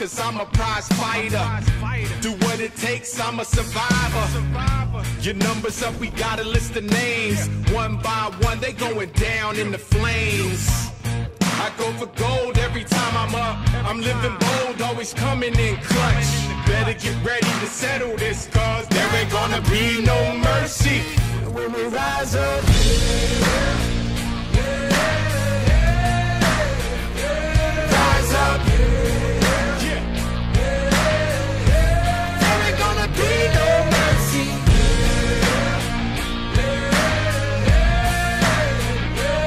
cause I'm a prize fighter. Do what it takes, I'm a survivor. Your numbers up, we got a list of names. One by one, they going down in the flames. I go for gold every time I'm up. I'm living bold, always coming in clutch. Better get ready to settle this, cause there ain't gonna be no mercy when we rise up. Rise up. There ain't gonna be no mercy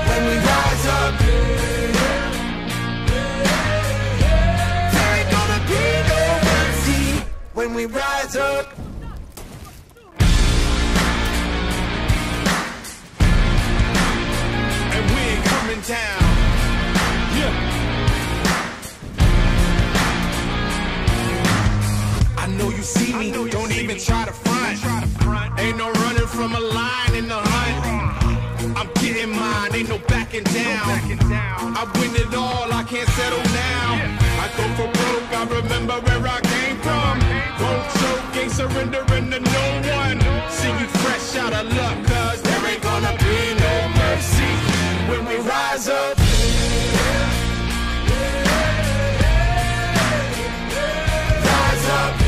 when we rise up. There ain't gonna be no mercy when we rise up. And we ain't coming down. Yeah. I know you see me, don't even try to front. Ain't no running from a line in the hunt. I'm getting mine, ain't no backing down. I win it all, I can't settle now. I go for broke, I remember where I came from. Won't choke, ain't surrendering to no one. See you fresh out of luck, cause there ain't gonna be no mercy when we rise up. Rise up.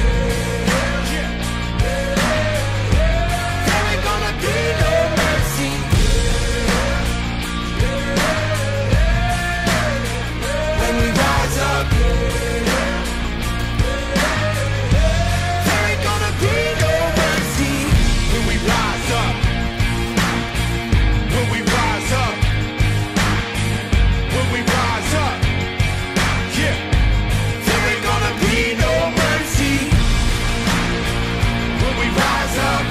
There ain't gonna be no mercy when we rise up. There ain't gonna be no mercy when we rise up. When we rise up. When we rise up. Yeah. There ain't gonna be no mercy when we rise up.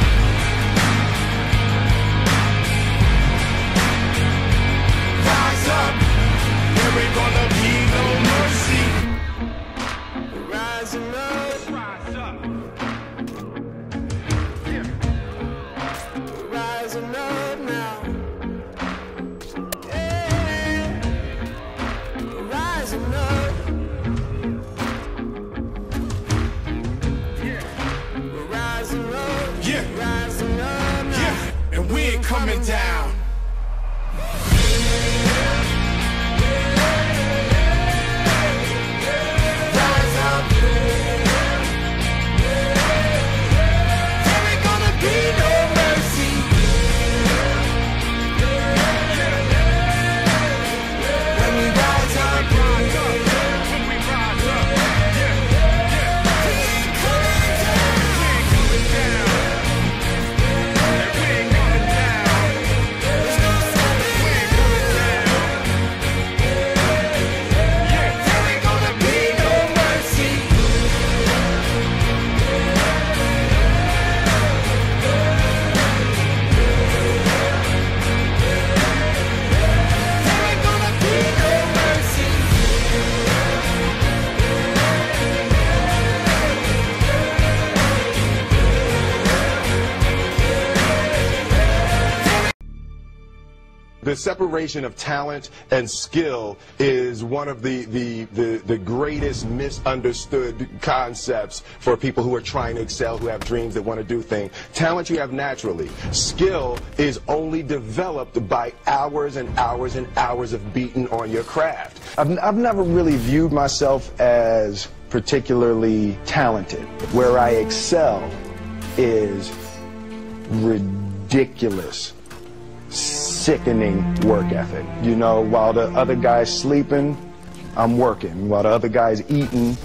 Rise up. There ain't gonna be no mercy. We're rising up. Rise up. Yeah. We're rising up now. Yeah. We're rising up. Yeah. We're rising up. Yeah. Rising up now. Yeah. And we ain't coming down. Rise up. There ain't gonna be no mercy when we rise up. When we rise up. We ain't coming down. And we ain't coming down. There's no stopping. We ain't coming down. There ain't gonna be no mercy. There ain't gonna be no mercy. The separation of talent and skill is one of the greatest misunderstood concepts for people who are trying to excel, who have dreams, that want to do things. Talent you have naturally. Skill is only developed by hours and hours and hours of beating on your craft. I've never really viewed myself as particularly talented. Where I excel is ridiculous, sickening work ethic. You know, while the other guy's sleeping, I'm working. While the other guy's eating,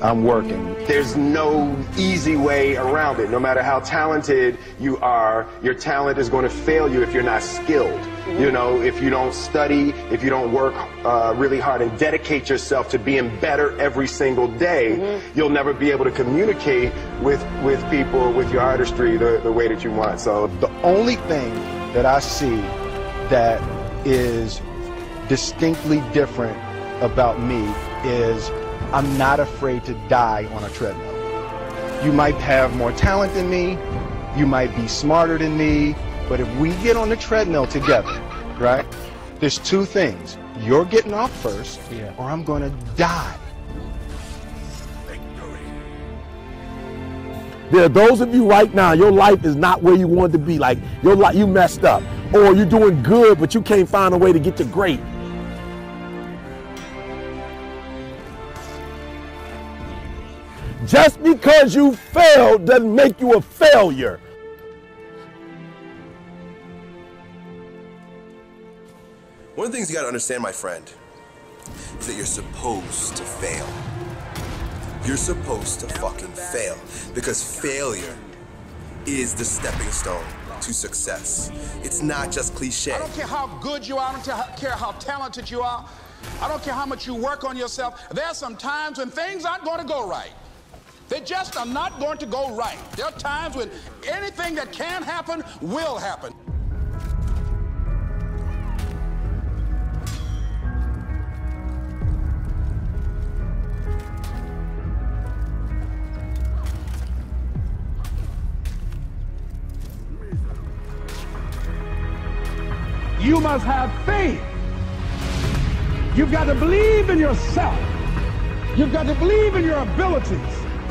I'm working. There's no easy way around it. No matter how talented you are, your talent is going to fail you if you're not skilled. You know, if you don't study, if you don't work really hard and dedicate yourself to being better every single day, you'll never be able to communicate with people, with your artistry, the way that you want. So The only thing that I see that is distinctly different about me is I'm not afraid to die on a treadmill. You might have more talent than me, you might be smarter than me, but if we get on the treadmill together, right, there's two things. You're getting off first, or I'm going to die. There are those of you right now, your life is not where you want to be. Like your life, you messed up, or you're doing good, but you can't find a way to get to great. Just because you failed doesn't make you a failure. One of the things you gotta understand, my friend, is that you're supposed to fail. You're supposed to fucking fail, because failure is the stepping stone to success. It's not just cliche. I don't care how good you are, I don't care how talented you are, I don't care how much you work on yourself. There are some times when things aren't going to go right. They just are not going to go right. There are times when anything that can happen will happen. You must have faith. You've got to believe in yourself. You've got to believe in your abilities.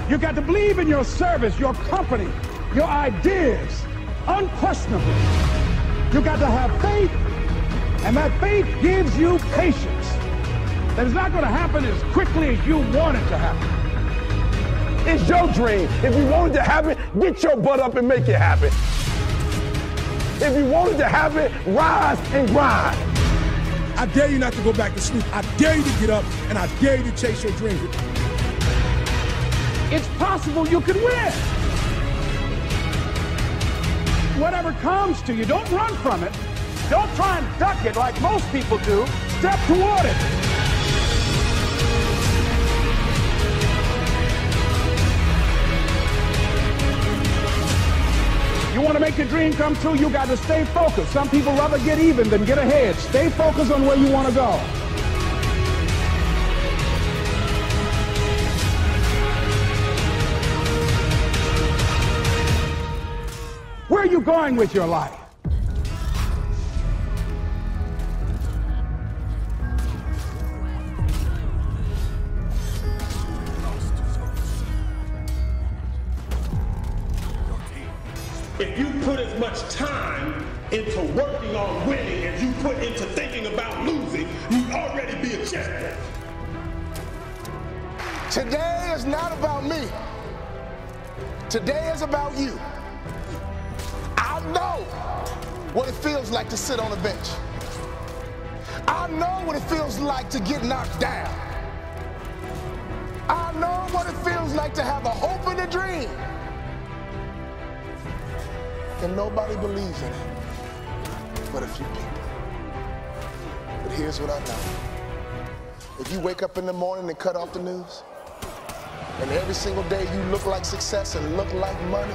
You've got to believe in your service, your company, your ideas, unquestionably. You've got to have faith, and that faith gives you patience. That it's not going to happen as quickly as you want it to happen. It's your dream. If you want it to happen, get your butt up and make it happen. If you want it to happen, rise and grind. I dare you not to go back to sleep. I dare you to get up, and I dare you to chase your dreams. It's possible you could win. Whatever comes to you, don't run from it. Don't try and duck it like most people do. Step toward it. You want to make your dream come true, you got to stay focused. Some people rather get even than get ahead. Stay focused on where you want to go. Where are you going with your life? If you put as much time into working on winning as you put into thinking about losing, you'd already be a champion. Today is not about me. Today is about you. I know what it feels like to sit on a bench. I know what it feels like to get knocked down. I know what it feels like to have a hope and a dream. And nobody believes in it but a few people. But here's what I know. If you wake up in the morning and cut off the news, and every single day you look like success and look like money,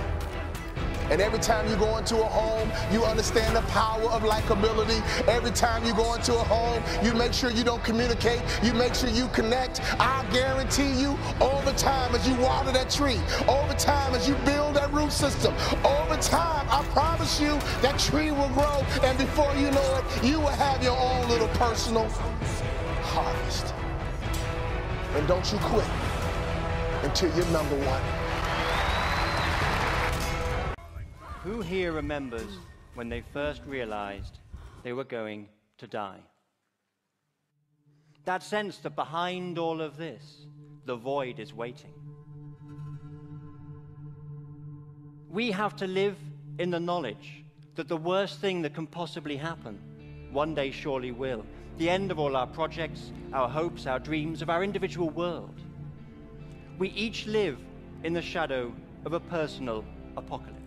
and every time you go into a home, you understand the power of likability. Every time you go into a home, you make sure you don't communicate. You make sure you connect. I guarantee you, over time, as you water that tree, over time, as you build that root system, over time, I promise you, that tree will grow. And before you know it, you will have your own little personal harvest. And don't you quit until you're number one. Who here remembers when they first realized they were going to die? That sense that behind all of this, the void is waiting. We have to live in the knowledge that the worst thing that can possibly happen one day surely will. The end of all our projects, our hopes, our dreams, of our individual world. We each live in the shadow of a personal apocalypse.